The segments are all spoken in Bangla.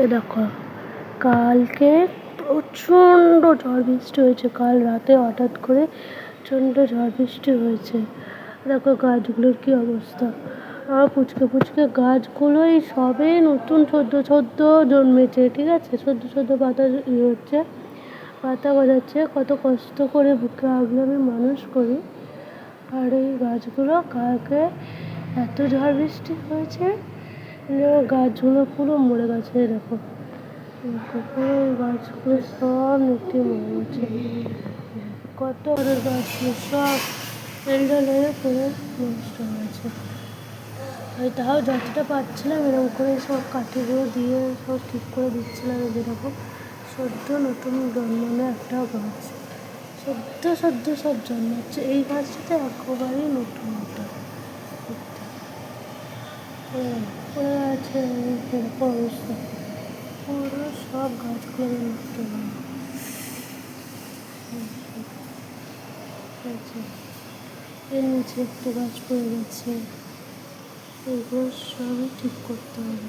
এ দেখো, কালকে প্রচণ্ড ঝড় বৃষ্টি হয়েছে। কাল রাতে হঠাৎ করে প্রচণ্ড ঝড় বৃষ্টি হয়েছে। দেখো গাছগুলোর কি অবস্থা। আর পুচকে পুচকে গাছগুলোই সবে নতুন সদ্য জন্মেছে, ঠিক আছে, সদ্য পাতা হচ্ছে, পাতা গজাচ্ছে। কত কষ্ট করে বুকে আগলে আমি মানুষ করি। আর এই গাছগুলো কালকে এত ঝড় বৃষ্টি হয়েছে, গাছগুলো পুরো মরে গেছে। দেখো পুরো গাছগুলো সব নেটে মরে গেছে। কত বড় গাছগুলো সব এন্ডালে পুরো নষ্ট হয়েছে। তাও যতটা পাচ্ছিলাম এরকম করে সব কাঠিগুলো দিয়ে সব ঠিক করে দিচ্ছিলাম। যেরকম সদ্য নতুন জন্মানো একটা গাছ, সদ্য সব জন্মাচ্ছে। এই গাছটাতে একেবারেই নতুন পড়ে আছে এরকম অবস্থা। পুরো সব গাছগুলো নষ্ট হয়ে গেছে। এর নিচে একটা গাছ পড়ে গেছে। এগুলো সবই ঠিক করতে হবে,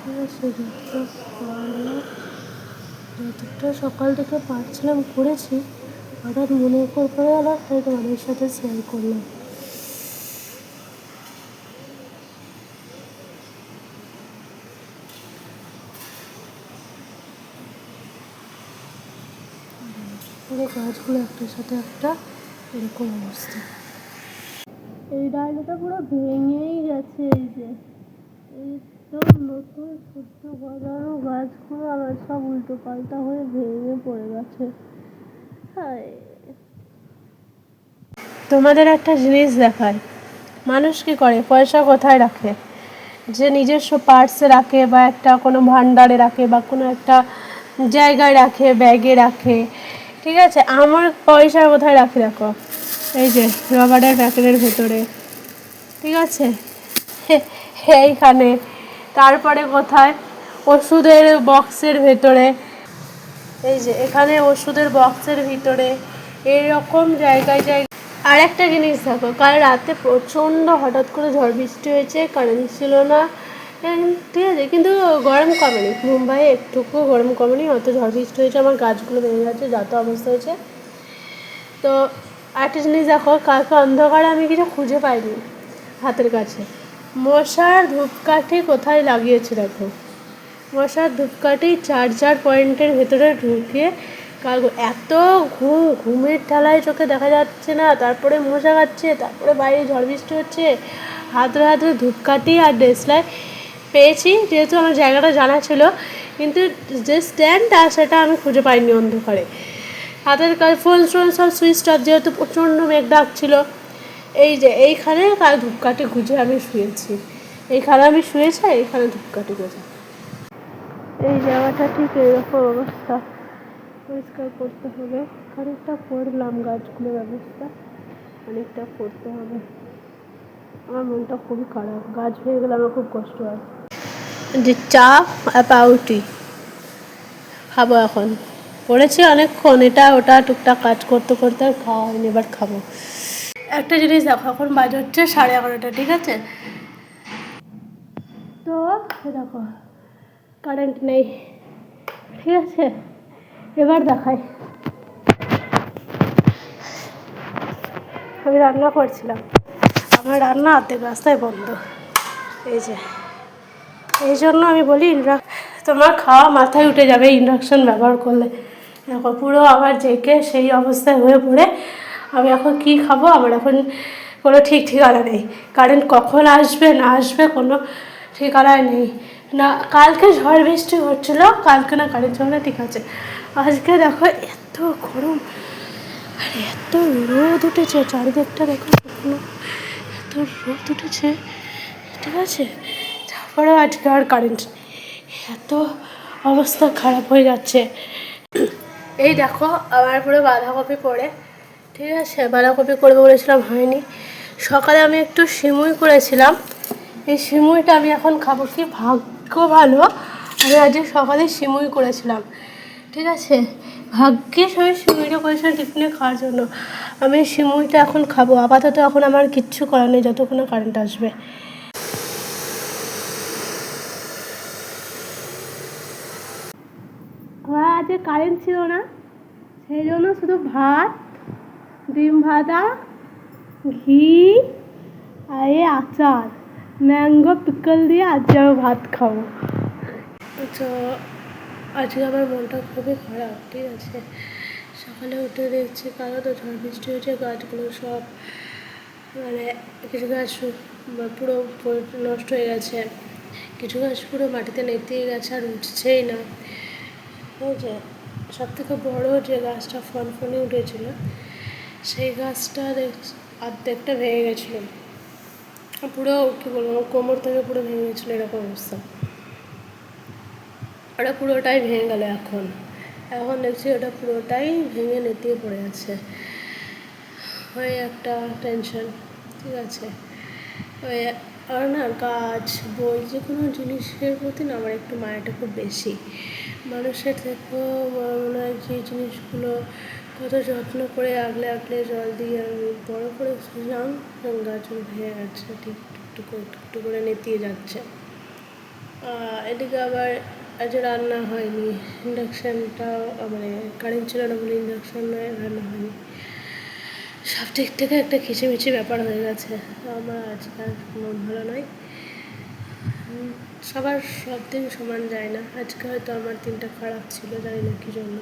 ঠিক আছে। যতটা সকাল থেকে পারছিলাম করেছি। হঠাৎ মনে পড়ে গেল, তাই তোমাদের সাথে শেয়ার করলাম। পুরো গাছগুলো একটার সাথে একটা এরকম অবস্থা। এই ডালটা পুরো ভেঙেই গেছে। এই যে একদম নতুন সদ্য গজানো গাছগুলো আবার সব উল্টো পাল্টা হয়ে ভেঙে পড়ে গেছে। তোমাদের একটা জিনিস দেখায়, মানুষ কি করে, পয়সা কোথায় রাখে, যে নিজস্ব পার্সে রাখে বা একটা কোনো ভান্ডারে রাখে বা কোনো একটা জায়গায় রাখে, ব্যাগে রাখে, ঠিক আছে। আমার পয়সা কোথায় রাখি দেখো, এই যে রবারের প্যাকেটের ভেতরে, ঠিক আছে, এইখানে। তারপরে কোথায়, ওষুধের বক্সের ভেতরে, এই যে এখানে ওষুধের বক্সের ভিতরে, এরকম জায়গায়। আর একটা জিনিস দেখো, কাল রাতে প্রচণ্ড হঠাৎ করে ঝড় বৃষ্টি হয়েছে, কারেন্ট ছিল না, ঠিক আছে, কিন্তু গরম কমেনি। মুম্বাইয়ে একটুকু গরম কমেনি, অত ঝড় বৃষ্টি হয়েছে, আমার গাছগুলো ভেঙে গেছে, যত অবস্থা হয়েছে। তো আরেকটা জিনিস দেখো, কালকে অন্ধকারে আমি কিছু খুঁজে পাইনি হাতের কাছে। মশার ধূপকাঠি কোথায় লাগিয়েছে দেখো, মশার ধূপকাঠি চার্জার পয়েন্টের ভেতরে ঢুকিয়ে কাল এত ঘুমের ঠেলায় চোখে দেখা যাচ্ছে না। তারপরে মশা খাচ্ছে, তারপরে বাইরে ঝড় বৃষ্টি হচ্ছে। হাতে ধূপকাঠি আর ডেসলাইট পেয়েছি, যেহেতু আমার জায়গাটা জানা ছিল, কিন্তু যে স্ট্যান্ডটা সেটা আমি খুঁজে পাইনি অন্ধকারে। হাতের কাছে ফোন সব সুইচ অফ, যেহেতু প্রচণ্ড মেঘ ডাকছিল। এই যে এইখানে কাল ধূপকাঠি খুঁজে আমি শুয়েছি, এইখানে আমি শুয়েছি, এইখানে ধূপকাঠি খুঁজে। এই জায়গাটা ঠিক এরকম অবস্থা, পরিষ্কার করতে হবে। খানিকটা করলাম, গাছগুলোর ব্যবস্থা খানিকটা করতে হবে। আমার মনটা খুবই খারাপ, গাছ হয়ে গেলে আমার খুব কষ্ট হয়। যে চা পাউরুটি খাবো এখন, পড়েছি অনেকক্ষণ এটা ওটা টুকটাক কাজ করতে করতে আর খাওয়া হয়নি, এবার খাবো। একটা জিনিস দেখো, এখন বাজে হচ্ছে 11:30, ঠিক আছে। তো দেখো কারেন্ট নেই, ঠিক আছে। এবার দেখাই, আমি রান্না করছিলাম, আমার রান্না অর্ধেক রাস্তায় বন্ধ। এই যে এই জন্য আমি বলি তোমার খাওয়া মাথায় উঠে যাবে ইন্ডাকশান ব্যবহার করলে। দেখো পুরো আবার জেগে সেই অবস্থায় হয়ে পড়ে আমি এখন কি খাবো, আমার এখন কোনো ঠিক ঠিকানা নেই। কারেন্ট কখন আসবে না আসবে কোনো ঠিকানায় নেই। না কালকে ঝড় বৃষ্টি হচ্ছিল, কালকে না কারেন্ট ছিল না, ঠিক আছে। আজকে দেখো এত গরম, আর এত রোদ উঠেছে চারিদিকটা, দেখো এত রোদ উঠেছে, ঠিক আছে। তারপরেও আজকে আর কারেন্ট, এত অবস্থা খারাপ হয়ে যাচ্ছে। এই দেখো আমার পুরো বাঁধাকপি পড়ে, ঠিক আছে। বাঁধাকপি করবো বলেছিলাম, হয়নি। সকালে আমি একটু সিমুই করেছিলাম, এই সিমুইটা আমি এখন খাবো। কি ভাগ্য ভালো, আমি আজকে সকালে সিমুই করেছিলাম, ঠিক আছে। ভাগ্যিস আমি সিমুইটা করেছিলাম টিফিনে খাওয়ার জন্য। আমি সিমুইটা এখন খাবো। আপাতত এখন আমার কিচ্ছু করার নেই যতক্ষণ কারেন্ট আসবে। আজকে কারেন্ট ছিল না, সেই জন্য শুধু ভাত, ডিম ভাজা, ঘি আর এই আচার, ম্যাঙ্গো পিকল দিয়ে আজকে আমি ভাত খাবো। তো আজকে আমার মনটা খুবই খারাপ, ঠিক আছে। সকালে উঠে দেখছি কারো তো ঝড় বৃষ্টি হয়েছে, গাছগুলো সব মানে কিছু গাছ পুরো নষ্ট হয়ে গেছে, কিছু গাছ পুরো মাটিতে নেতিয়ে গেছে আর উঠছেই না। বুঝছে, সব থেকে বড়ো যে গাছটা ফনফনে উঠেছিল সেই গাছটা অর্ধেকটা ভেঙে গেছিলো, পুরো কী বলবো কোমর থেকে পুরো ভেঙে গেছিলো, এরকম অবস্থা। ওটা পুরোটাই ভেঙে গেল। এখন দেখছি ওটা পুরোটাই ভেঙে নেতিয়ে পড়ে আছে, ওই একটা টেনশন, ঠিক আছে। ওই আর না, গাছ বই যে কোনো জিনিসের প্রতি না আমার একটু মায়াটা খুব বেশি। মানুষের থেকেও মনে হয় যে জিনিসগুলো কত যত্ন করে আগলে আগলে জল দিয়ে আমি বড়ো করে শুনলাম, গাছগুলো ভেঙে যাচ্ছে, ঠিক একটু করে নেতিয়ে যাচ্ছে। এদিকে আবার আজ রান্না হয়নি, ইন্ডাকশানটাও মানে কারেন্ট ছিল না বলে ইন্ডাকশান রান্না হয়নি, সব দিক থেকে একটা খিচিমিচি ব্যাপার হয়ে গেছে। আমার আজকাল মন ভালো নয়, সবার সব দিন সমান যায় না। আজকে হয়তো আমার দিনটা খারাপ ছিল, জানি না কী জন্য,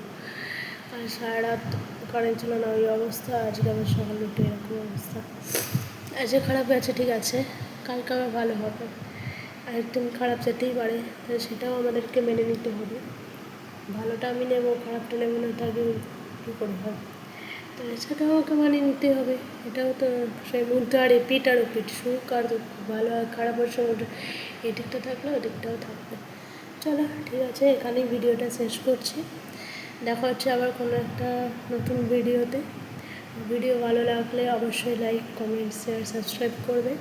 আর সারা রাত কারেন্ট ছিল না, ওই অবস্থা। আজকে আবার সকালে উঠে এরকম অবস্থা। আজকে খারাপ গেছে, ঠিক আছে, কালকে আবার ভালো হবে। আরেকদিন খারাপ যেতেই পারে, সেটাও আমাদেরকে মেনে নিতে হবে। ভালোটা আমি নেবো, খারাপটা নেবো না, তাহলে কী করে হবে? তো সেটাও ওকে মানিয়ে নিতে হবে। এটাও তো সেই মধ্যে আর এপিট আর ওপিট, সুখ আর দুঃখ, ভালো আর খারাপের সঙ্গে এদিকটা থাকলে ওদিকটাও থাকবে। চলো ঠিক আছে, এখানেই ভিডিওটা শেষ করছি। দেখা হচ্ছে আবার কোনো একটা নতুন ভিডিওতে। ভিডিও ভালো লাগলে অবশ্যই লাইক, কমেন্ট, শেয়ার, সাবস্ক্রাইব করবে।